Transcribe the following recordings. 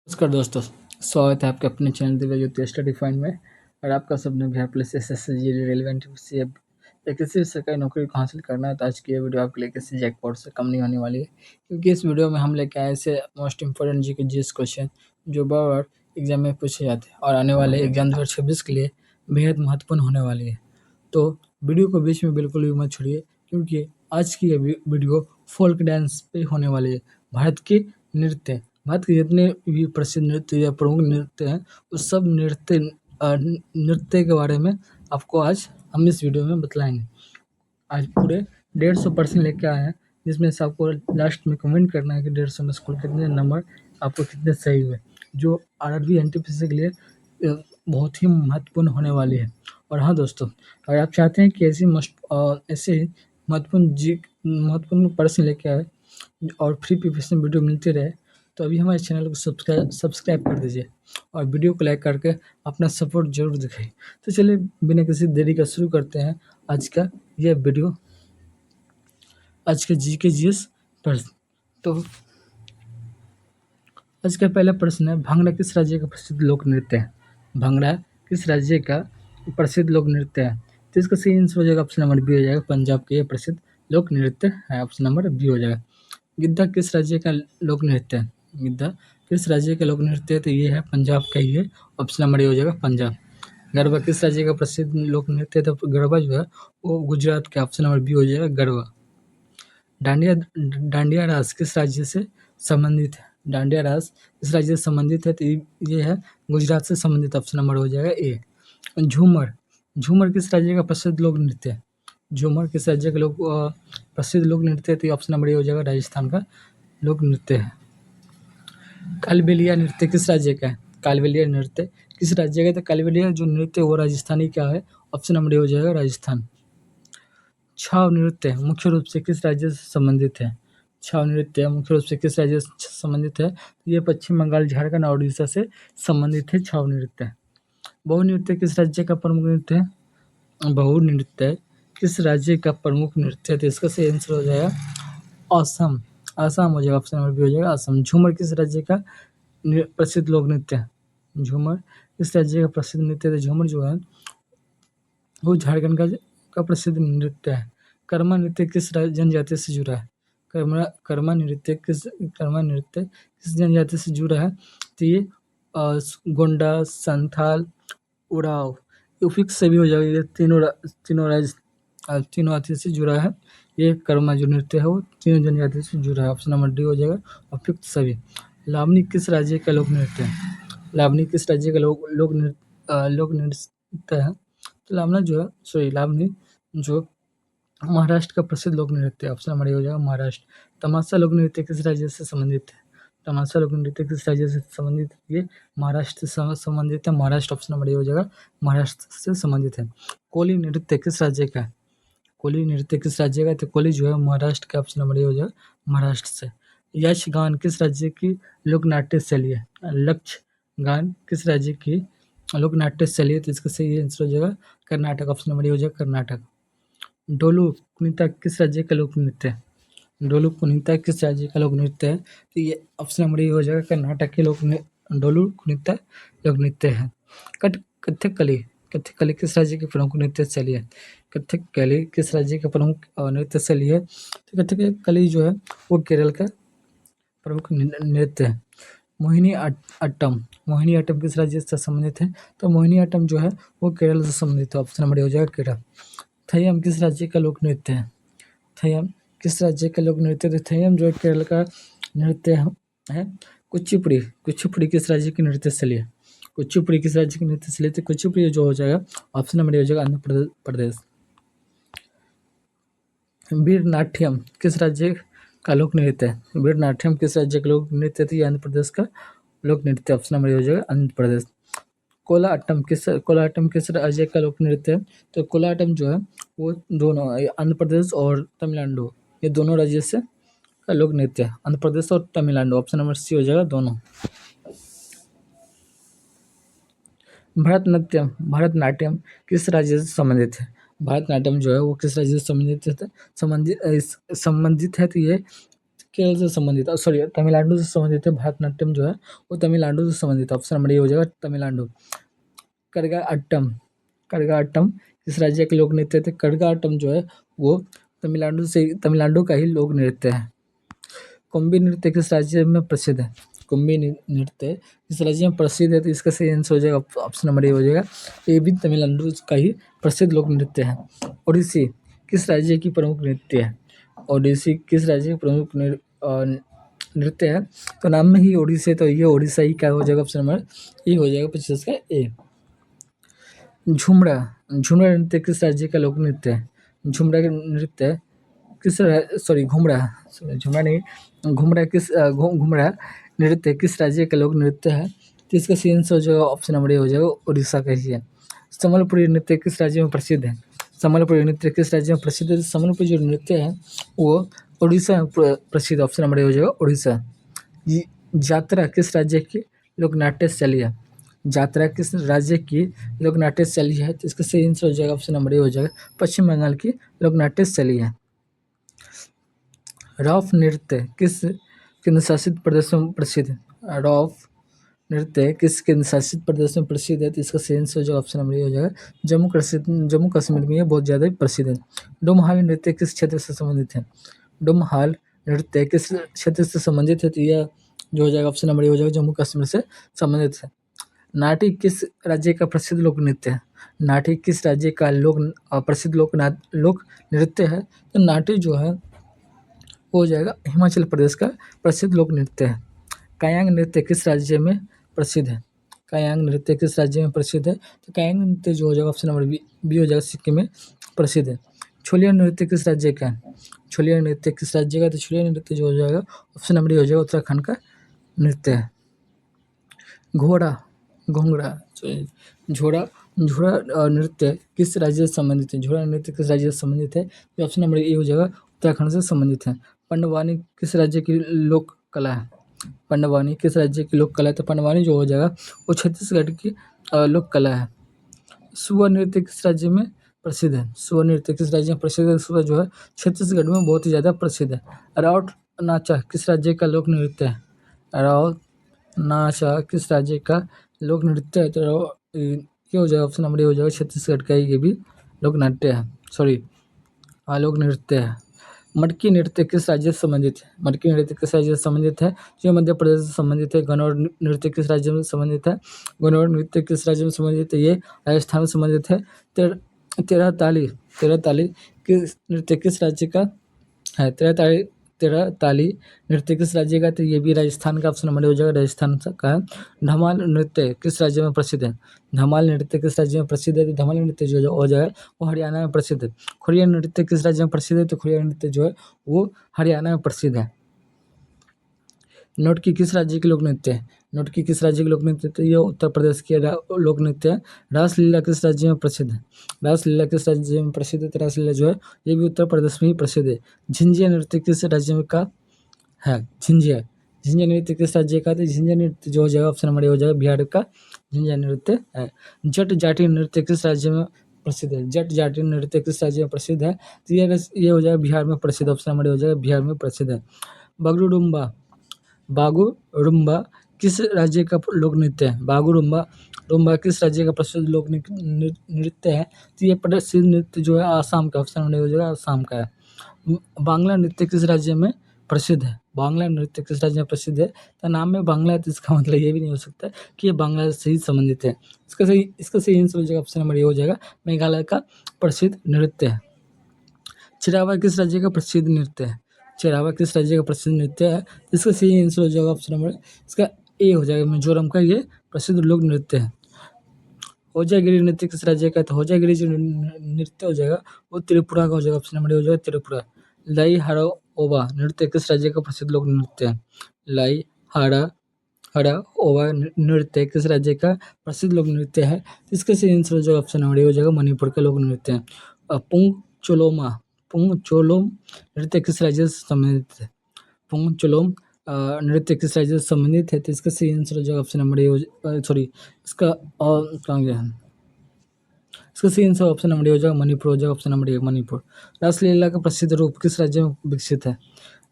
नमस्कार दोस्तों, स्वागत है आपके अपने चैनल दिव्या ज्योति स्टडी फाइंड में। और आपका सपना बिहार पुलिस एसएससी रेलिवेंट सी या किसी भी सरकारी नौकरी को हासिल करना है तो आज की ये वीडियो आपके लिए किसी जैकपॉट से कम नहीं होने वाली है, क्योंकि इस वीडियो में हम लेके आए ऐसे मोस्ट इंपॉर्टेंट जी के जीएस क्वेश्चन जो बार एग्जाम में पूछे जाते हैं और आने वाले एग्जाम 2026 के लिए बेहद महत्वपूर्ण होने वाली है। तो वीडियो को बीच में बिल्कुल भी मत छोड़िए, क्योंकि आज की ये वीडियो फोल्क डांस पे होने वाली है। भारत के जितने भी प्रसिद्ध नृत्य या प्रमुख नृत्य हैं उस सब नृत्य के बारे में आपको आज हम इस वीडियो में बतलाएंगे। आज पूरे 150 प्रश्न लेके आए हैं, जिसमें से आपको लास्ट में कमेंट करना है कि 150 में स्कोर कितने नंबर आपको कितने सही हुए, जो आरआरबी एनटीपीसी के लिए बहुत ही महत्वपूर्ण होने वाली है। और हाँ दोस्तों, अगर आप चाहते हैं कि ऐसे ही महत्वपूर्ण प्रश्न लेके आए और फ्री प्रिपरेशन वीडियो मिलती रहे, तो अभी हमारे चैनल को सब्सक्राइब कर दीजिए और वीडियो को लाइक करके अपना सपोर्ट जरूर दिखाइए। तो चलिए बिना किसी देरी का शुरू करते हैं आज का यह वीडियो। आज के जीएस प्रश्न। तो आज का पहला प्रश्न है, भांगड़ा किस राज्य का प्रसिद्ध लोक नृत्य है? भांगड़ा किस राज्य का प्रसिद्ध लोक नृत्य है? तो इसका सही आंसर हो जाएगा ऑप्शन नंबर बी हो जाएगा, पंजाब के ये प्रसिद्ध लोक नृत्य है। ऑप्शन नंबर बी हो जाएगा। गिद्धा किस राज्य का लोक नृत्य है? गिद्धा किस राज्य का लोक नृत्य है? तो ये है पंजाब का ही है। ऑप्शन नंबर ए हो जाएगा पंजाब। गरबा किस राज्य का प्रसिद्ध लोक नृत्य है? तो गरबा जो है वो गुजरात का। ऑप्शन नंबर बी हो जाएगा गरबा। डांडिया रास किस राज्य से संबंधित है? डांडिया रास किस राज्य से संबंधित है? तो ये है गुजरात से संबंधित। ऑप्शन नंबर हो जाएगा ए। झूमर किस राज्य का प्रसिद्ध लोक नृत्य है? झूमर किस राज्य का प्रसिद्ध लोक नृत्य है? तो ऑप्शन नंबर ए हो जाएगा राजस्थान का लोक नृत्य है। कालबेलिया नृत्य किस राज्य का है? कालबेलिया नृत्य किस राज्य का है? तो कालबेलिया जो नृत्य वो राजस्थानी का है। ऑप्शन नंबर ए हो जाएगा राजस्थान। छाव नृत्य मुख्य रूप से किस राज्य से संबंधित है? छाव नृत्य मुख्य रूप से किस राज्य से संबंधित है? तो ये पश्चिम बंगाल, झारखंड और उड़ीसा से संबंधित है छाव नृत्य। बहु नृत्य किस राज्य का प्रमुख नृत्य है? बहु नृत्य किस राज्य का प्रमुख नृत्य है? तो इसका सही आंसर हो जाएगा असम। असम हो जाएगा। ऑप्शन नंबर बी हो जाएगा असम। झूमर किस राज्य का प्रसिद्ध लोक नृत्य है? झूमर किस राज्य का प्रसिद्ध नृत्य है? झूमर जो है वो झारखंड का प्रसिद्ध नृत्य है। कर्मा नृत्य किस जनजाति से जुड़ा है? कर्मा नृत्य किस जनजाति से जुड़ा है? तो ये गोंडा, संथाल, उराव, फिक्स से भी हो जाएगा। ये तीनों जाति से जुड़ा है। ये कर्मा जो नृत्य है वो तीनों जनजाति से जुड़ा है। ऑप्शन नंबर डी हो जाएगा और फिक्स सभी। लावनी किस राज्य का लोक नृत्य है? लावनी किस राज्य का लोक नृत्य है? तो लावनी जो महाराष्ट्र का प्रसिद्ध लोक नृत्य है। ऑप्शन नंबर ए हो जाएगा महाराष्ट्र। तमाशा लोक नृत्य किस राज्य से संबंधित है? तमाशा लोक नृत्य किस राज्य से संबंधित है? ये महाराष्ट्र से संबंधित है। महाराष्ट्र। ऑप्शन नंबर ए हो जाएगा महाराष्ट्र से संबंधित है। कोली नृत्य किस राज्य का है? कोली नृत्य किस राज्य का है? तो कोली जो है महाराष्ट्र का। ऑप्शन नंबर ए हो जाएगा महाराष्ट्र से। यक्षगान किस राज्य की लोक नाट्य शैली है? यक्षगान किस राज्य की लोक नाट्य शैली है? तो इसका सही आंसर हो जाएगा कर्नाटक। ऑप्शन नंबर ए हो जाएगा कर्नाटक। डोलू कुनीता किस राज्य का लोक नृत्य है? डोलू कुनीता किस राज्य का लोक नृत्य है? तो ये ऑप्शन नंबर ए हो जाएगा कर्नाटक के डोलू कुनीता लोक नृत्य है। कथकली किस राज्य की प्रमुख नृत्य शैली है? कथकली किस राज्य का प्रमुख नृत्य शैली है? तो कथकली जो है वो केरल का प्रमुख नृत्य है। मोहिनी अट्टम किस राज्य से संबंधित है? तो मोहिनी अट्टम जो है वो केरल से संबंधित है। ऑप्शन नंबर ए हो जाएगा केरल। थयम किस राज्य का लोक नृत्य है? थयम किस राज्य का लोक नृत्य है? थयम जो है केरल का नृत्य है। कुचिपुड़ी किस राज्य की नृत्य शैली है? कुचिपुड़ी किस राज्य की नृत्य शैली है? कुचिपुड़ी जो हो जाएगा ऑप्शन नंबर ए हो जाएगा आंध्र प्रदेश। वीरनाट्यम किस राज्य का लोक नृत्य है? वीरनाट्यम किस राज्य का लोक नृत्य है? आंध्र प्रदेश का लोक नृत्य। ऑप्शन नंबर ए हो जाएगा आंध्र प्रदेश। कोलाअट्टम किस राज्य का लोक नृत्य है? तो कोलाअट्टम जो है वो दोनों आंध्र प्रदेश और तमिलनाडु, ये दोनों राज्य से का लोक नृत्य है। आंध्र प्रदेश और तमिलनाडु। ऑप्शन नंबर सी हो जाएगा दोनों। भरतनाट्यम किस राज्य से संबंधित है? भरतनाट्यम जो है वो किस राज्य से संबंधित है? तो ये केरल से संबंधित, सॉरी तमिलनाडु से संबंधित है। भरतनाट्यम जो है वो तमिलनाडु से संबंधित है। ऑप्शन नंबर ए हो जाएगा तमिलनाडु। करगाअट्टम, करगाअट्टम किस राज्य के लोक नृत्य थे? करगाअट्टम जो है वो तमिलनाडु का ही लोक नृत्य है। कुंभी नृत्य किस राज्य में प्रसिद्ध है? कुंभी नृत्य किस राज्य में प्रसिद्ध है? तो इसका सही आंसर हो जाएगा ऑप्शन नंबर ए हो जाएगा। ये भी तमिलनाडु का ही प्रसिद्ध लोक नृत्य है। ओडिसी किस राज्य की प्रमुख नृत्य है? ओडिसी किस राज्य की प्रमुख नृत्य है? तो नाम में ही ओडिसी है, तो ये ओडिशा ही क्या हो जाएगा? ऑप्शन नंबर ए हो जाएगा 25 का ए। झुमरा, झुमरा नृत्य किस राज्य का लोक नृत्य है? झुमरा नृत्य किस सॉरी घुमरा, सॉरी झुमरा नहीं, घुमरा नृत्य किस राज्य का लोक नृत्य है? तो इसका सही आंसर हो जाएगा ऑप्शन नंबर ए हो जाएगा, उड़ीसा का ही है। संबलपुरी नृत्य किस राज्य में प्रसिद्ध है? संबलपुरी नृत्य किस राज्य में प्रसिद्ध है? संबलपुरी जो नृत्य है वो उड़ीसा में प्रसिद्ध, ऑप्शन नंबर ए हो जाएगा उड़ीसा। यात्रा किस राज्य की लोक नाट्य शैली है? यात्रा किस राज्य की लोक नाट्य शैली है? तो इसका सही आंसर हो जाएगा ऑप्शन नंबर ए हो जाएगा, पश्चिम बंगाल की लोक नाट्य शैली है। रॉफ नृत्य किस केंद्र शासित प्रदेश में प्रसिद्ध है? रॉफ नृत्य किस केंद्र शासित प्रदेश में प्रसिद्ध है? तो इसका सही आंसर हो जाएगा ऑप्शन नंबर ए हो जाएगा, जम्मू कश्मीर में ये बहुत ज़्यादा प्रसिद्ध है। डोमहाल नृत्य किस क्षेत्र से संबंधित है? डोमहाल नृत्य किस क्षेत्र से संबंधित है? तो यह जो हो जाएगा ऑप्शन नंबर ए हो जाएगा, जम्मू कश्मीर से संबंधित है। नाटी किस राज्य का प्रसिद्ध लोक नृत्य है? नाटी किस राज्य का प्रसिद्ध लोक नृत्य है? तो नाटी जो है वो हो जाएगा हिमाचल प्रदेश का प्रसिद्ध लोक नृत्य है। कायांग नृत्य किस राज्य में प्रसिद्ध है? कायांग नृत्य किस राज्य में प्रसिद्ध है? तो कायांग नृत्य जो हो जाएगा ऑप्शन नंबर बी हो जाएगा, सिक्किम में प्रसिद्ध है। छोलिया नृत्य किस राज्य का है? छोलिया नृत्य किस राज्य का? तो छोलिया नृत्य जो हो जाएगा ऑप्शन नंबर हो जाएगा, उत्तराखंड का नृत्य है। घोड़ा, घोंगड़ा, झोड़ा झोड़ा नृत्य किस राज्य से संबंधित है? झोड़ा नृत्य किस राज्य से संबंधित है? तो ऑप्शन नंबर ए हो जाएगा, उत्तराखंड से संबंधित है। पंडवानी किस राज्य की लोक कला है? पंडवानी किस राज्य की लोक कला है? तो पंडवानी जो हो जाएगा वो छत्तीसगढ़ की लोक कला है। सुआ नृत्य किस राज्य में प्रसिद्ध है? सुआ नृत्य किस राज्य में प्रसिद्ध है? सुआ जो है छत्तीसगढ़ में बहुत ही ज़्यादा प्रसिद्ध है। राउत नाचा किस राज्य का लोक नृत्य है? राउत नाचा किस राज्य का लोक नृत्य है? तो ये हो जाएगा ऑप्शन नंबर ए हो जाएगा, छत्तीसगढ़ का ये भी लोक नाट्य है, सॉरी लोक नृत्य है। मटकी नृत्य किस राज्य से संबंधित है? मटकी नृत्य किस राज्य से संबंधित है? जो मध्य प्रदेश से संबंधित है। गणौर नृत्य किस राज्य में संबंधित है? गणौर नृत्य किस राज्य में संबंधित है? ये राजस्थान में संबंधित है। तेरह ताली किस नृत्य किस राज्य का है? तेरह ताली नृत्य किस राज्य का? तो ये भी राजस्थान का ऑप्शन नंबर हो जाएगा, राजस्थान का है। धमाल नृत्य किस राज्य में प्रसिद्ध है? धमाल नृत्य किस राज्य में प्रसिद्ध है? तो धमाल नृत्य जो हो जाएगा वो हरियाणा में प्रसिद्ध है। खुरिया नृत्य किस राज्य में प्रसिद्ध है? तो खुरिया नृत्य जो है वो हरियाणा में प्रसिद्ध है। नौटकी किस राज्य की लोक नृत्य है? नौटकी किस राज्य की लोक नृत्य? तो ये उत्तर प्रदेश की लोक नृत्य है। रासलीला किस राज्य में प्रसिद्ध है? रासलीला किस राज्य में प्रसिद्ध है? तो रासलीला जो है ये भी उत्तर प्रदेश में ही प्रसिद्ध है। झिंझिया नृत्य किस राज्य में का है? झिंझिया नृत्य किस राज्य का? तो झिंझिया नृत्य जो हो जाएगा ऑप्शन नंबर ए हो जाएगा, बिहार का झिंझिया नृत्य है। जट जाति नृत्य किस राज्य में प्रसिद्ध है? जट जाति नृत्य किस राज्य में प्रसिद्ध है? तो ये हो जाएगा बिहार में प्रसिद्ध, ऑप्शन नंबर ए हो जाएगा, बिहार में प्रसिद्ध है। बागुरुम्बा किस राज्य का लोक नृत्य है? बागुरुम्बा किस राज्य का प्रसिद्ध लोक नृत्य है? तो ये प्रसिद्ध नृत्य जो है आसाम का, ऑप्शन नंबर हो जाएगा, आसाम का है। बांग्ला नृत्य किस राज्य में प्रसिद्ध है? बांग्ला नृत्य किस राज्य में प्रसिद्ध है? तो नाम में बांग्ला है तो इसका मतलब ये भी नहीं हो सकता कि ये बांग्ला से ही संबंधित है। इसका सही आंसर हो जाएगा, ऑप्शन नंबर ए हो जाएगा, मेघालय का प्रसिद्ध नृत्य है। चिरावा किस राज्य का प्रसिद्ध नृत्य है? चिरावा किस राज्य का प्रसिद्ध नृत्य है? इसका सही आंसर हो जाएगा ऑप्शन नंबर इसका ए हो जाएगा, मिजोरम का ये प्रसिद्ध लोक नृत्य है। होजागिरी नृत्य किस राज्य का? तो होजागिरी जो नृत्य हो जाएगा वो त्रिपुरा का हो जाएगा, ऑप्शन नंबर हो जाएगा, त्रिपुरा। लाई हाराओबा नृत्य किस राज्य का प्रसिद्ध लोक नृत्य है? लाई हाराओबा नृत्य किस राज्य का प्रसिद्ध लोक नृत्य है? इसका सही आंसर हो जाएगा, ऑप्शन नंबर हो जाएगा, मणिपुर का लोक नृत्य है। पुंगचोलोम नृत्य किस राज्य से संबंधित है? पुंगचोलोम नृत्य किस राज्य से संबंधित है? तो इसका सही आंसर हो जाएगा, ऑप्शन नंबर ए, सॉरी इसका कहाँ गया है? इसका सही आंसर ऑप्शन नंबर ए हो जाएगा, मणिपुर हो जाएगा, ऑप्शन नंबर ए, मणिपुर। रासलीला का प्रसिद्ध रूप किस राज्य में विकसित है?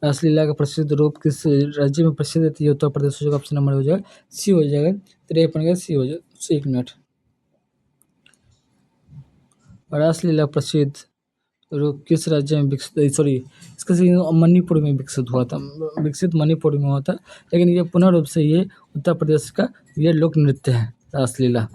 रासलीला का प्रसिद्ध रूप किस राज्य में प्रसिद्ध है? तो ये उत्तर प्रदेश हो जाएगा, ऑप्शन नंबर हो जाएगा सी हो जाएगा। 53 का सी हो जाएगा। 1 मिनट। रासलीला प्रसिद्ध रूप किस राज्य में विकसित, सॉरी इसका सही मणिपुर में विकसित हुआ था, विकसित मणिपुर में हुआ था, लेकिन ये पूर्ण रूप से ये उत्तर प्रदेश का ये लोक नृत्य है रासलीला।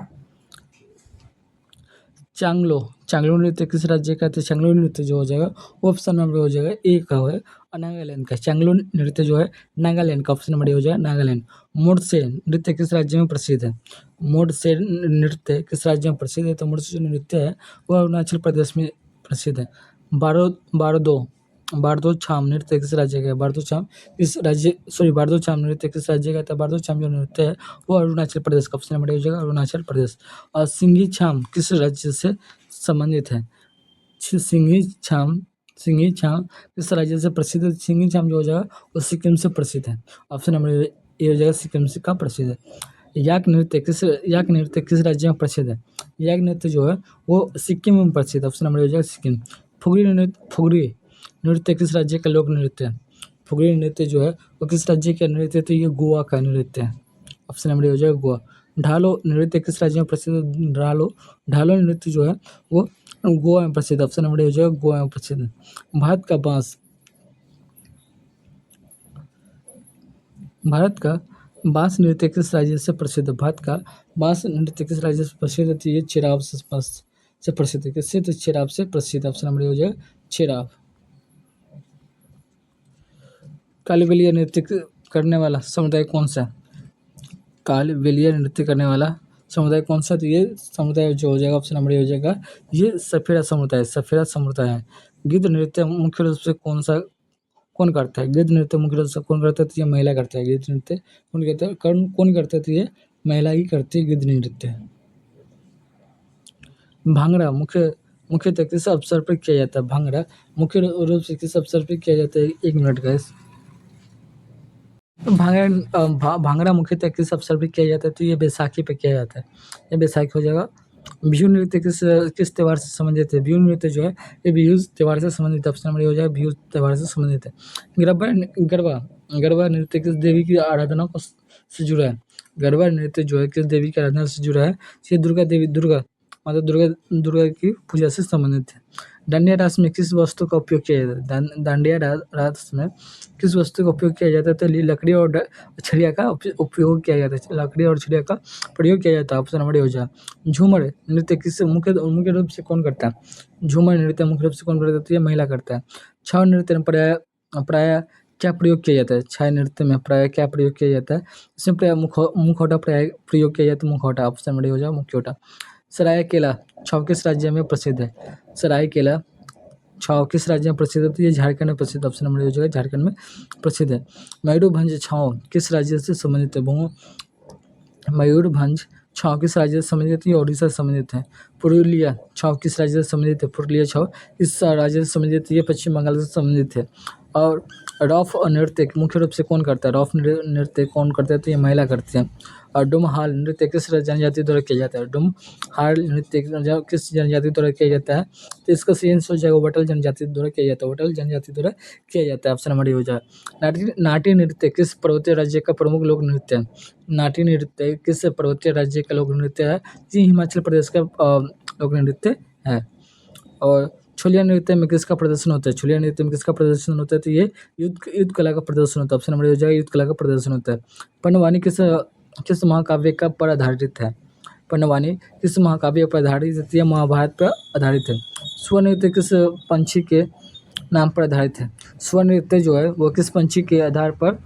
चांगलो, चांगलो नृत्य किस राज्य का? तो चांगलो नृत्य जो हो जाएगा वो ऑप्शन नंबर हो जाएगा ए का है, नागालैंड का। चांगलो नृत्य जो है नागालैंड का, ऑप्शन नंबर ए हो जाएगा नागालैंड। मोडसे नृत्य किस राज्य में प्रसिद्ध है? मोडसे नृत्य किस राज्य में प्रसिद्ध है? तो मोडसे जो नृत्य है वो अरुणाचल प्रदेश में प्रसिद्ध है। बारदो बारदो छाम नृत्य किस राज्य का है? बारदो छाम किस राज्य, सॉरी बारदो छाम नृत्य किस राज्य का था? बारदो छाम जो नृत्य है वो अरुणाचल प्रदेश का, ऑप्शन नंबर हो जाएगा अरुणाचल प्रदेश। और सिंघी छाम किस राज्य से संबंधित है? सिंघी छाम, सिंघी छाम किस राज्य से प्रसिद्ध है? सिंघी छाम जो हो जाएगा वो सिक्किम से प्रसिद्ध है, ऑप्शन नंबर ए हो जाएगा सिक्किम से का प्रसिद्ध है। याक नृत्य किस राज्य में प्रसिद्ध है? याक नृत्य जो है वो सिक्किम में प्रसिद्ध है, ऑप्शन नंबर हो जाएगा सिक्किम। फुगड़ी नृत्य किस राज्य का लोक नृत्य है? फुगड़ी नृत्य जो है वो किस राज्य का नृत्य है? तो ये गोवा का नृत्य है, ऑप्शन नंबर हो जाएगा गोवा। ढालो नृत्य किस राज्य में प्रसिद्ध है? ढालो नृत्य जो है वो गोवा में प्रसिद्ध, ऑप्शन नंबर हो जाएगा गोवा में प्रसिद्ध है। भारत का बांस नृत्य किस राज्य से प्रसिद्ध है? भारत का बांस नृत्य किस राज्य से प्रसिद्ध है? तो ये चिराब से प्रसिद्ध है। किससे? तो चिराब से प्रसिद्ध, ऑप्शन नंबर हो जाएगा चिराब। कालबेलिया नृत्य करने वाला समुदाय कौन सा है? कालबेलिया नृत्य करने वाला समुदाय कौन सा? तो ये समुदाय जो हो जाएगा ऑप्शन नंबर हो जाएगा ये सफेरा समुदाय है। गिद्ध नृत्य मुख्य रूप से कौन करता है? गिद्ध नृत्य मुख्य रूप से कौन करता है? तो ये महिला करता है। गिद्ध नृत्य कौन करता है? तो ये महिला ही करती है गिद्ध नृत्य। भांगड़ा मुख्यतः किस अवसर पर किया जाता है? भांगड़ा मुख्य रूप से किस अवसर पर किया जाता है? 1 मिनट का। भांगड़ा मुख्यतः किस अवसर पर किया जाता है? तो ये बैसाखी पे किया जाता है, ये बैसाखी हो जाएगा। बिहू नृत्य किस त्यौहार से संबंधित है? बिहू नृत्य जो है ये बिहू त्यौहार से संबंधित, ऑप्शन नंबर हो जाएगा बिहू त्यौहार से संबंधित है। गरबा नृत्य किस देवी की आराधना को से जुड़ा है? गरबा नृत्य जो है किस देवी की आराधना से जुड़ा है? ये दुर्गा की पूजा से संबंधित है। डांडिया रास में किस वस्तु का उपयोग किया जाता है? डांडिया रास में किस वस्तु का उपयोग किया जाता है? तो लकड़ी और छड़िया का उपयोग किया जाता है, लकड़ी और छड़िया का प्रयोग किया जाता है, ऑप्शन नंबर हो जाएगा। झूमर नृत्य किस मुख्य रूप से कौन करता है? झूमर नृत्य मुख्य रूप से कौन करता है? तो ये महिला करता है। छाव नृत्य में प्राय क्या प्रयोग किया जाता है? छाया नृत्य में प्राय क्या प्रयोग किया जाता है? इसमें प्राय मुखौटा प्रयोग किया जाता है, मुखौटा, ऑप्शन नंबर हो जाएगा मुखौटा। सरायकेला छाव किस राज्य में प्रसिद्ध है? सरायकेला छाव किस राज्य में प्रसिद्ध है? तो ये झारखंड में प्रसिद्ध, ऑप्शन नंबर हो जाएगा झारखंड में प्रसिद्ध है। मयूरभंज छाव किस राज्य से संबंधित है? मयूरभंज छाव किस राज्य से संबंधित है? उड़ीसा से संबंधित है। पुरुलिया छाव किस राज्य से संबंधित है? पुरुलिया छाव किस राज्य से संबंधित है? ये पश्चिम बंगाल से संबंधित है। और रॉफ नृत्य मुख्य रूप से कौन करता है? रॉफ नृत्य कौन करता है? तो ये महिला करती है। और डुमहाल नृत्य किस जनजाति द्वारा किया जाता है? डुमहाल नृत्य किस जनजाति द्वारा किया जाता है? तो इसका सही आंसर हो जाएगा वटल जनजाति द्वारा किया जाता है, वटल जनजाति द्वारा किया जाता है, ऑप्शन नंबर हो जाएगा। नाट्य नृत्य किस पर्वतीय राज्य का प्रमुख लोक नृत्य है? नाट्य नृत्य किस पर्वतीय राज्य का लोक नृत्य है? ये हिमाचल प्रदेश का लोक नृत्य है। और छोलिया नृत्य में किसका प्रदर्शन होता है? छोलिया नृत्य में किसका प्रदर्शन होता है? तो ये युद्ध कला का प्रदर्शन होता है, ऑप्शन नंबर हो जाएगा युद्ध कला का प्रदर्शन होता है। पन्नवानी किस महाकाव्य का पर आधारित है? पन्नवानी किस महाकाव्य पर आधारित है? महाभारत पर आधारित है। स्वर नृत्य किस पंछी के नाम पर आधारित है? स्वर नृत्य जो है वो किस पंछी के आधार पर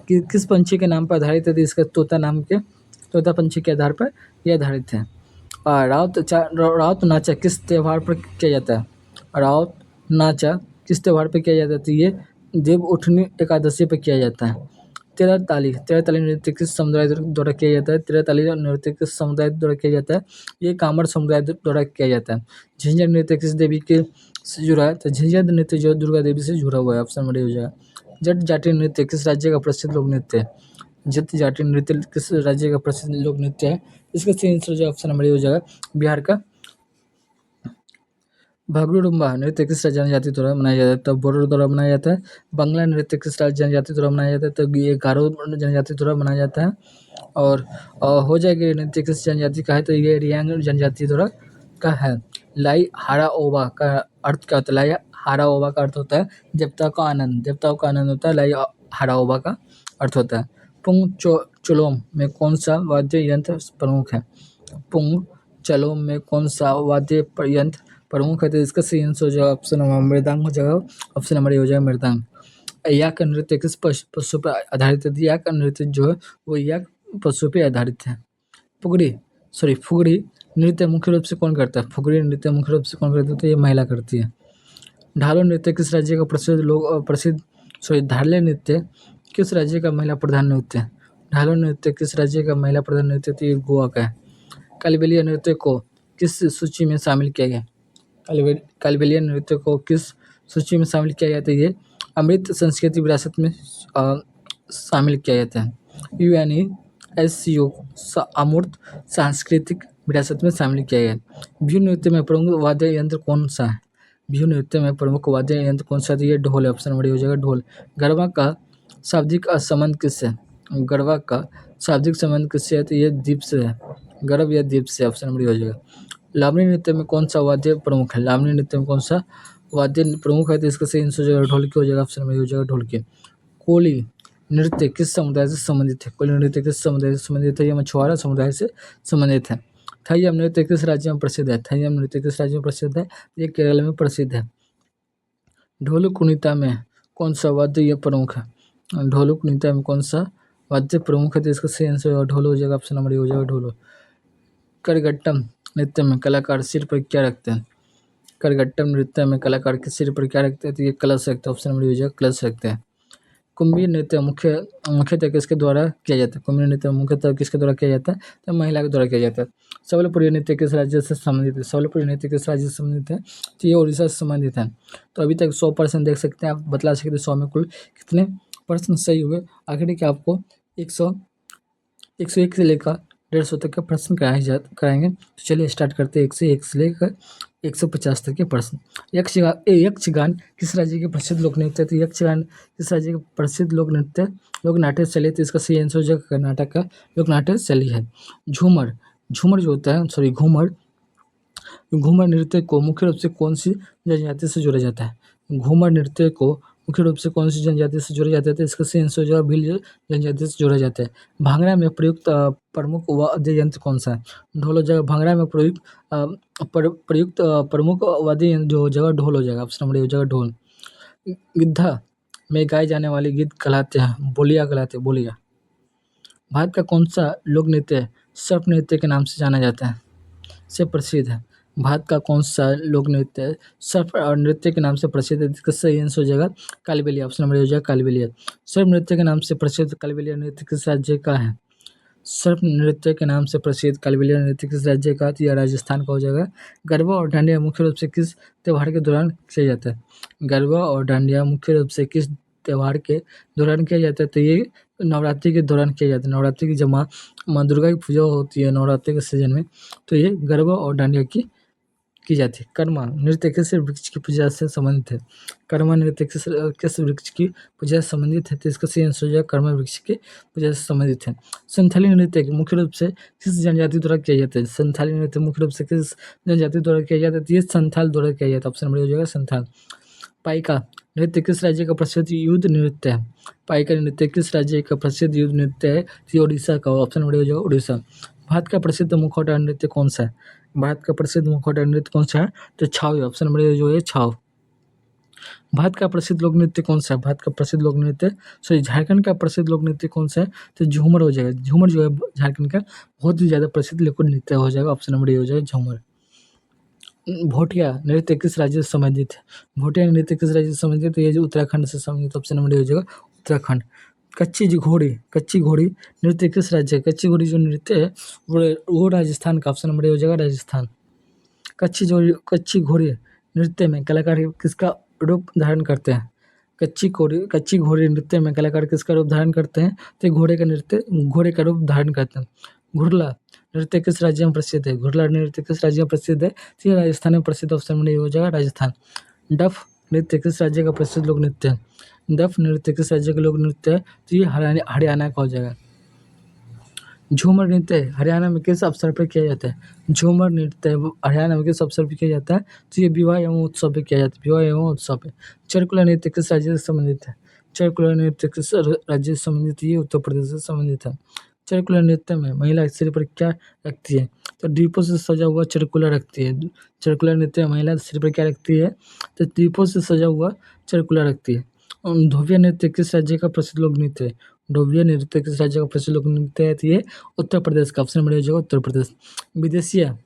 किस पंछी के नाम पर आधारित है? तो इसका तोता पंछी के आधार पर यह आधारित है। राउत नाचा किस त्यौहार पर किया जाता है? राउत नाचा किस त्यौहार पर किया जाता है? तो ये देव उठनी एकादशी पर किया जाता है। तेरह ताली नृत्य किस समुदाय द्वारा किया जाता है? तेरह ताली नृत्य किस समुदाय द्वारा किया जाता है? ये कामर समुदाय द्वारा किया जाता है। झिंझर नृत्य किस देवी के से जुड़ा है? तो झिंझर नृत्य जो दुर्गा देवी से जुड़ा हुआ है, ऑप्शन नंबर हो जाएगा। जट जाटी नृत्य किस राज्य का प्रसिद्ध लोक नृत्य है? जट जाटी नृत्य किस राज्य का प्रसिद्ध लोक नृत्य है? इसका सही आंसर जो ऑप्शन नंबर हो जाएगा बिहार का। भागरुडुम्बा नृत्य किस जनजाति द्वारा मनाया जाता है? तो बोरो द्वारा मनाया जाता है। बंगला नृत्य किस जनजाति द्वारा मनाया जाता है? तो ये गारो जनजाति द्वारा मनाया जाता है। और हो जाएगी नृत्य किस जनजाति का है? तो ये रियांग जनजाति द्वारा का है। लाई हारा ओबा का अर्थ क्या होता है? लाई हारा ओबा का अर्थ होता है देवता का आनंद, देवताओं का आनंद होता है लाई हारा ओबा का अर्थ होता है। पुंग चुलोम में कौन सा वाद्य यंत्र प्रमुख है? पुंग चलोम में कौन सा वाद्य यंत्र प्रमुख है? तो इसका सही आंसर हो जाएगा ऑप्शन नंबर मृदंग हो जाएगा। ऑप्शन नंबर ए हो जाएगा मृदंग। याक का नृत्य किस पशु पर आधारित है? याक का नृत्य जो है वो याक पशु पे आधारित है। फुगड़ी नृत्य मुख्य रूप से कौन करता है? फुगड़ी नृत्य मुख्य रूप से कौन करती है? तो ये महिला करती है। ढालो नृत्य किस राज्य का ढाले नृत्य किस राज्य का महिला प्रधान नृत्य है? ढालो नृत्य किस राज्य का महिला प्रधान नृत्य? तो ये गोवा का है। कालबेलिया नृत्य को किस सूची में शामिल किया गया? कालबेलिया नृत्य को किस सूची में शामिल किया गया? तो ये अमृत संस्कृति विरासत में शामिल किया जाता है। UNESCO अमूर्त सांस्कृतिक विरासत में शामिल किया गया है। बिहू नृत्य में प्रमुख वाद्य यंत्र कौन सा है? बिहू नृत्य में प्रमुख वाद्य यंत्र कौन सा है? तो ये ढोल है। ऑप्शन नंबर हो जाएगा ढोल। गरबा का शाब्दिक संबंध किससे है? गरबा का शाब्दिक संबंध किससे है? तो ये दीप से है। गर्भ या दीप से। ऑप्शन नंबर हो जाएगा। लावणी नृत्य में कौन सा वाद्य प्रमुख है? लावणी नृत्य में कौन सा वाद्य प्रमुख है? तो इसका सही आंसर हो जाएगा ढोलकी हो जाएगा। ऑप्शन नंबर हो जाएगा ढोलकी। कोली नृत्य किस समुदाय से संबंधित है? कोली नृत्य किस समुदाय से संबंधित है? ये मछुआरा समुदाय से संबंधित है। थैयम नृत्य किस राज्य में प्रसिद्ध है? थैयम नृत्य किस राज्य में प्रसिद्ध है? ये केरल में प्रसिद्ध है। ढोलू कुणिता में कौन सा वाद्य ये प्रमुख है? ढोलू कुणिता में कौन सा वाद्य प्रमुख है? तो इसका सही आंसर ढोल हो जाएगा। ऑप्शन नंबर हो जाएगा ढोल। करगट्टम नृत्य में कलाकार सिर पर क्या रखते हैं? करगट्टम नृत्य में कलाकार के सिर पर क्या रखते हैं? तो ये कलश रखते हैं। ऑप्शन नंबर हो जाएगा कलश रखते हैं। कुंभी नृत्य मुख्यतः किसके द्वारा किया जाता है? कुंभी नृत्य मुख्यतः किसके द्वारा किया जाता है? तो महिला के द्वारा किया जाता है। सबलपुरी नृत्य किस राज्य से संबंधित है? सबलपुरी नृत्य किस राज्य से संबंधित है? तो ये उड़ीसा से संबंधित है। तो अभी तक 100% देख सकते हैं आप, बतला सकते हैं 100 में कुल कितने प्रश्न सही हुए। आखिर कि आपको 101 से लेकर 150 तक के प्रश्न कराएंगे। तो चलिए स्टार्ट करते हैं 101 से लेकर 150 तक के प्रश्न। यक्षगान किस राज्य के प्रसिद्ध लोक नृत्य? तो यक्षगान किस राज्य के प्रसिद्ध लोक नाट्य शैली? तो इसका सही आंसर हो जाएगा कर्नाटक का लोक नाट्य शैली है। झूमर जो होता है घूमर नृत्य को मुख्य रूप से कौन सी जनजाति से जोड़ा जाता है? घूमर नृत्य को मुख्य रूप से कौन सी जनजाति से जोड़ा जाता है? तो इसका सही आंसर जो है भील जनजाति से जोड़ा जाता है। भांगड़ा में प्रयुक्त प्रमुख वाद्य यंत्र कौन सा है? ढोल हो जाएगा। भांगड़ा में प्रयुक्त प्रमुख वाद्य यंत्र जो हो जाएगा ढोल हो जाएगा। ऑप्शन नंबर हो जाएगा ढोल। गिद्धा में गाए जाने वाले गीत कहलाते हैं बोलिया कहलाते हैं बोलिया। भारत का कौन सा लोक नृत्य सर्प नृत्य के नाम से जाना जाता है? से प्रसिद्ध है? भारत का कौन सा लोक नृत्य सर्प और नृत्य के नाम से प्रसिद्ध है? इसका सही आंसर हो जाएगा कालबेलिया। ऑप्शन नंबर हो जाएगा कालबेलिया। सर्प नृत्य के नाम से प्रसिद्ध कालबेलिया नृत्य किस राज्य का है? सर्प नृत्य के नाम से प्रसिद्ध कालबेलिया नृत्य किस राज्य का? तो यह राजस्थान का हो जाएगा। गरबा और डांडिया मुख्य रूप से किस त्यौहार के दौरान किया जाता है? गरबा और डांडिया मुख्य रूप से किस त्यौहार के दौरान किया जाता है? तो ये नवरात्रि के दौरान किया जाता है। नवरात्रि की जब माँ दुर्गा की पूजा होती है नवरात्रि के सीजन में, तो ये गरबा और डांडिया की जाती है। कर्मा नृत्य किस वृक्ष की पूजा से संबंधित है? कर्मा नृत्य किस वृक्ष की पूजा से संबंधित है? तो इसका सही आंसर हो जाएगा कर्मा वृक्ष की पूजा से संबंधित है। संथाली नृत्य मुख्य रूप से किस जनजाति द्वारा किया जाता है? संथाली नृत्य मुख्य रूप से किस जनजाति द्वारा किया जाता है? तो ये संथाल द्वारा किया जाता है। ऑप्शन नंबर हो जाएगा संथाल। पाइका नृत्य किस राज्य का प्रसिद्ध युद्ध नृत्य है? पाइका नृत्य किस राज्य का प्रसिद्ध युद्ध नृत्य है? तो ये उड़ीसा का। ऑप्शन नंबर हो जाएगा उड़ीसा। भारत का प्रसिद्ध मुखौटा नृत्य कौन सा है? भारत का प्रसिद्ध मुखौटा नृत्य कौन सा है? तो छाव है। ऑप्शन नंबर जो है छाव। भारत का प्रसिद्ध लोक नृत्य कौन सा है? भारत का प्रसिद्ध लोक नृत्य झारखंड का प्रसिद्ध लोक नृत्य कौन सा है? तो झूमर हो जाएगा। झूमर जो है झारखंड का बहुत ही ज़्यादा प्रसिद्ध लोक नृत्य हो जाएगा। ऑप्शन नंबर हो जाएगा झूमर। भोटिया नृत्य किस राज्य से संबंधित है? भोटिया नृत्य किस राज्य से संबंधित है? ये जो उत्तराखंड से संबंधित। ऑप्शन नंबर हो जाएगा उत्तराखंड। कच्ची घोड़ी नृत्य किस राज्य है? कच्ची घोड़ी जो नृत्य है वो राजस्थान का। ऑप्शन नंबर हो जाएगा राजस्थान। कच्ची घोड़ी नृत्य में कलाकार किसका रूप धारण करते हैं? कच्ची घोड़ी नृत्य में कलाकार किसका रूप धारण करते हैं? तो घोड़े का रूप धारण करते हैं। घुरला नृत्य किस राज्य में प्रसिद्ध है? घुड़ला नृत्य किस राज्य में प्रसिद्ध है? तो ये राजस्थान में प्रसिद्ध ऑप्शन नंबर ए हो जाएगा राजस्थान। डफ नृत्य किस राज्य का प्रसिद्ध लोक नृत्य है? डफ नृत्य किस राज्य का लोक नृत्य है? तो ये हरियाणा का हो जाएगा। झूमर नृत्य हरियाणा में किस अवसर पर किया जाता है? झूमर नृत्य हरियाणा में किस अवसर पर किया जाता है? तो ये विवाह एवं उत्सव पे किया जाता है, विवाह एवं उत्सव पे। चरकुला नृत्य किस राज्य से संबंधित है? चरकुला नृत्य किस राज्य से संबंधित है? ये उत्तर प्रदेश से संबंधित है। चरकुला नृत्य में महिला सिर पर क्या रखती है? तो दीपों से सजा हुआ चरकुला रखती है। चरकुला नृत्य में महिला सिर पर क्या रखती है? तो दीपों से सजा हुआ चरकुला रखती है। धोबिया नृत्य किस राज्य का प्रसिद्ध लोक नृत्य है? धोबिया नृत्य किस राज्य का प्रसिद्ध लोक नृत्य है? तो ये उत्तर प्रदेश का ऑप्शन नंबर हो जाएगा उत्तर प्रदेश। विदेशिया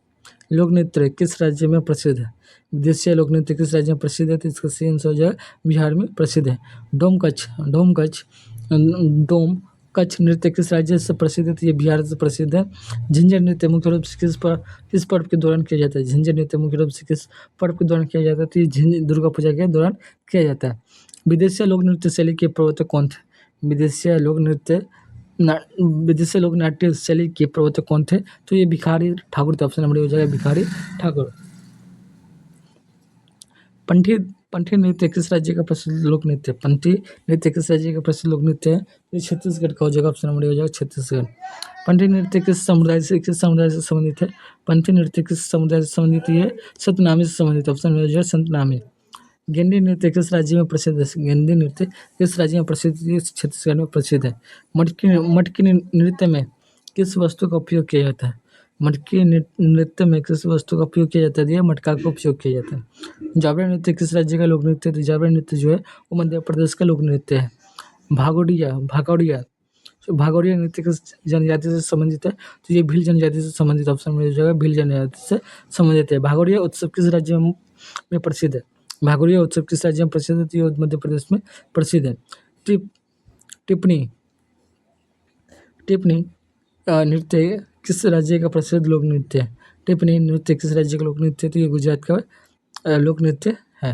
लोक नृत्य किस राज्य में प्रसिद्ध है? विदेशिया लोक नृत्य किस राज्य में प्रसिद्ध है? तो इसका सही आंसर हो जाएगा बिहार में प्रसिद्ध है। डोम कच्छ नृत्य किस राज्य से प्रसिद्ध है? तो ये बिहार से प्रसिद्ध है। झिंझर नृत्य मुख्य रूप से किस पर्व के दौरान किया जाता है? झिंझर नृत्य मुख्य रूप से किस पर्व के दौरान किया जाता है? तो ये दुर्गा पूजा के दौरान किया जाता है। विदेशिया लोक नृत्य शैली के प्रवर्तक कौन थे? विदेशिया लोक नाट्य शैली के प्रवर्तक कौन थे? तो ये भिखारी ठाकुर थे, ऑप्शन नंबर हो जाएगा भिखारी ठाकुर। पंथी पंथी नृत्य किस राज्य का प्रसिद्ध लोक नृत्य? पंथी नृत्य किस राज्य का प्रसिद्ध लोक नृत्य है? ये छत्तीसगढ़ का हो जाएगा, ऑप्शन नंबर हो जाएगा छत्तीसगढ़। पंथी नृत्य किस समुदाय से संबंधित है? पंथी नृत्य किस समुदाय से संबंधित है? सतनामी से संबंधित, ऑप्शन नंबर हो जाएगा सतनामी। गेंडी नृत्य किस राज्य में प्रसिद्ध है? गेंडी नृत्य किस राज्य में प्रसिद्ध है? छत्तीसगढ़ में प्रसिद्ध है। मटकी नृत्य में किस वस्तु का उपयोग किया जाता है? मटकी नृत्य में किस वस्तु का उपयोग किया जाता है? ये मटका का उपयोग किया जाता है। जावरा नृत्य किस राज्य का लोक नृत्य है? जावरा नृत्य जो है वो मध्य प्रदेश का लोक नृत्य है। भागोड़िया नृत्य किस जनजाति से संबंधित है? तो ये भील जनजाति से संबंधित, ऑप्शन में जो है भील जनजाति से संबंधित है। भागोड़िया उत्सव किस राज्य में प्रसिद्ध है? भागोड़िया उत्सव किस राज्य में प्रसिद्ध है? तो ये मध्य प्रदेश में प्रसिद्ध है। टिप्पणी नृत्य किस राज्य का प्रसिद्ध लोक नृत्य है? टिप्पणी नृत्य किस राज्य का लोक नृत्य है? तो ये गुजरात का लोक नृत्य है।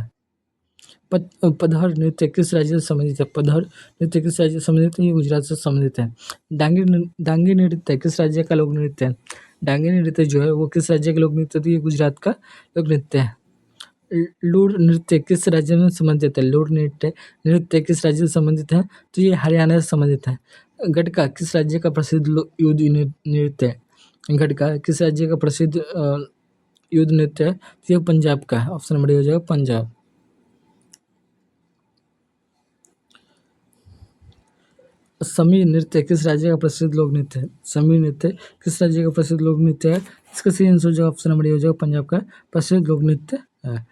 पधर नृत्य किस राज्य से संबंधित है? पधर नृत्य किस राज्य से संबंधित है? ये गुजरात से संबंधित है। डांगी नृत्य किस राज्य का लोक नृत्य है? डांगी नृत्य जो है वो किस राज्य का लोक नृत्य है? तो ये गुजरात का लोक नृत्य है। लूर नृत्य किस राज्य में संबंधित है? लूर नृत्य किस राज्य से संबंधित है? तो ये हरियाणा से संबंधित है। गटका किस राज्य का प्रसिद्ध युद्ध नृत्य है? गटका किस राज्य का प्रसिद्ध युद्ध नृत्य है? तो ये पंजाब का है, ऑप्शन नंबर हो जाएगा पंजाब। समी नृत्य किस राज्य का प्रसिद्ध लोक नृत्य है? समी नृत्य किस राज्य का प्रसिद्ध लोक नृत्य है? इसका सही आंसर हो जाएगा ऑप्शन नंबर हो जाएगा पंजाब का प्रसिद्ध लोक नृत्य है।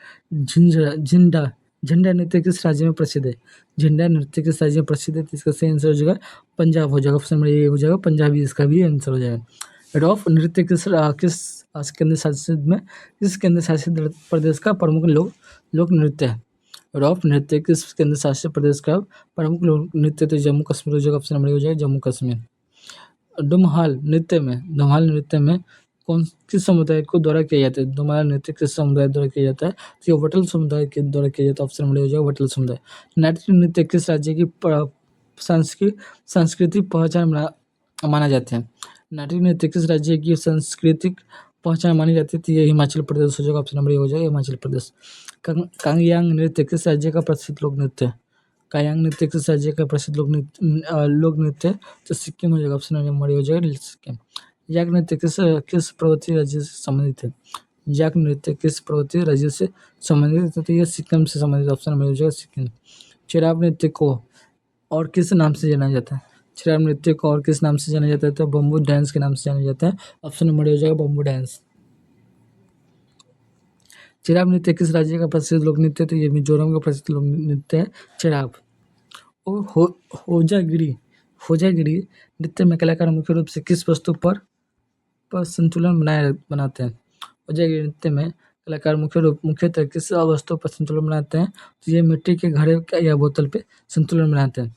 झंडा नृत्य किस राज्य में प्रसिद्ध है? झंडा नृत्य किस राज्य में प्रसिद्ध है? इसका सही आंसर हो जाएगा पंजाब हो जाएगा, ऑप्शन नंबर ए हो जाएगा पंजाबी, इसका भी आंसर हो जाएगा। रॉफ नृत्य किस केंद्र शासित प्रदेश का प्रमुख लोक नृत्य है? रॉफ नृत्य किस केंद्र शासित प्रदेश का प्रमुख लोक नृत्य? तो जम्मू कश्मीर हो जाएगा, ऑप्शन नंबर हो जाएगा जम्मू कश्मीर। धुमहाल नृत्य में किस समुदाय को द्वारा किया जाता है? धुमहाल नृत्य किस समुदाय द्वारा किया जाता है? तो ये वटल समुदाय के द्वारा किया जाता है, ऑप्शन नंबर हो जाएगा वटल समुदाय। नाट्य नृत्य किस राज्य की सांस्कृतिक पहचान माना जाता है? नाट्य नृत्य किस राज्य की सांस्कृतिक पहचान मानी जाती है? तो ये हिमाचल प्रदेश हो जाएगा, ऑप्शन नंबर हो जाएगा हिमाचल प्रदेश। कांगयांग नृत्य किस राज्य का प्रसिद्ध लोक नृत्य है? कायांग नृत्य किस राज्य का प्रसिद्ध लोक नृत्य? तो सिक्किम हो जाएगा, ऑप्शन नंबर हो जाएगा सिक्किम। याक नृत्य किस पर्वतीय राज्य से संबंधित है? याक नृत्य किस पर्वतीय राज्य से संबंधित है? तो ये सिक्किम से संबंधित, ऑप्शन नंबर हो जाएगा सिक्किम। चिराब नृत्य को और किस नाम से जाना जाता है? चिराब नृत्य को और किस नाम से जाना जाता है? तो बम्बू डांस के नाम से जाना जाता है, ऑप्शन नंबर हो जाएगा बम्बू डांस। चिराब नृत्य किस राज्य का प्रसिद्ध लोक नृत्य? तो ये मिजोरम का प्रसिद्ध लोक नृत्य है चिराब। और होजागिरी नृत्य में कलाकार मुख्य रूप से किस वस्तु पर संतुलन बनाते हैं? होजागिरी नृत्य में कलाकार मुख्यतः किस वस्तु पर संतुलन बनाते हैं? तो ये मिट्टी के घड़े या बोतल पे संतुलन बनाते हैं।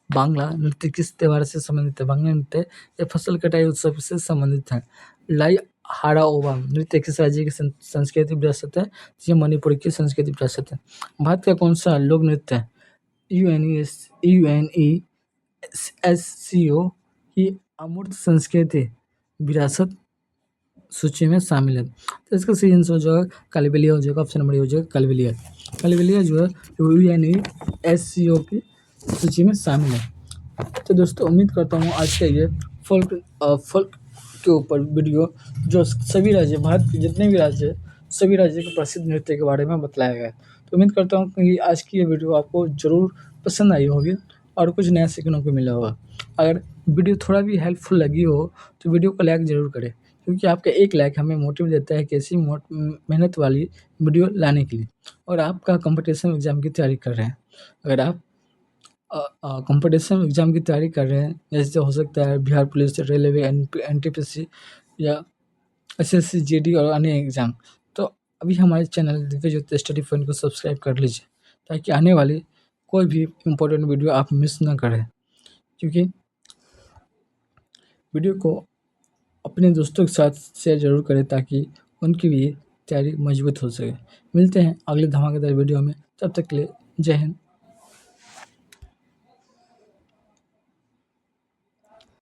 बांग्ला नृत्य किस त्योहार से संबंधित है? बांग्ला नृत्य ये फसल कटाई उत्सव से संबंधित है। लाई हाड़ाओबा नृत्य किस राज्य की सांस्कृतिक विरासत है? ये मणिपुर की सांस्कृतिक विरासत है। भारत का कौन सा लोक नृत्य है? UNESCO की अमूर्त संस्कृति विरासत सूची में शामिल है। तो इसका सही आंसर हो जाएगा कालबेलिया हो जाएगा, ऑप्शन नंबर ए हो जाएगा कालबेलिया। कालबेलिया जो है यूएनएससीओ की सूची में शामिल है। तो दोस्तों उम्मीद करता हूँ आज का ये folk के ऊपर वीडियो जो सभी राज्य, भारत के जितने भी राज्य हैं सभी राज्य के प्रसिद्ध नृत्य के बारे में बतलाया गया है। तो उम्मीद करता हूँ कि आज की ये वीडियो आपको ज़रूर पसंद आई होगी और कुछ नया सीखने को मिला होगा। अगर वीडियो थोड़ा भी हेल्पफुल लगी हो तो वीडियो को लाइक ज़रूर करें, क्योंकि आपका एक लाइक हमें मोटिव देता है कि ऐसी मेहनत वाली वीडियो लाने के लिए। और आपका कंपटीशन एग्ज़ाम की तैयारी कर रहे हैं, अगर आप कंपटीशन एग्ज़ाम की तैयारी कर रहे हैं, जैसे हो सकता है बिहार पुलिस, रेलवे, एनटीपीसी या एसएससी, जीडी और अन्य एग्ज़ाम, तो अभी हमारे चैनल दिव्य ज्योति स्टडी फंड को सब्सक्राइब कर लीजिए, ताकि आने वाली कोई भी इम्पोर्टेंट वीडियो आप मिस ना करें। क्योंकि वीडियो को अपने दोस्तों के साथ शेयर ज़रूर करें, ताकि उनकी भी तैयारी मजबूत हो सके। मिलते हैं अगले धमाकेदार वीडियो में, तब तक के लिए जय हिंद।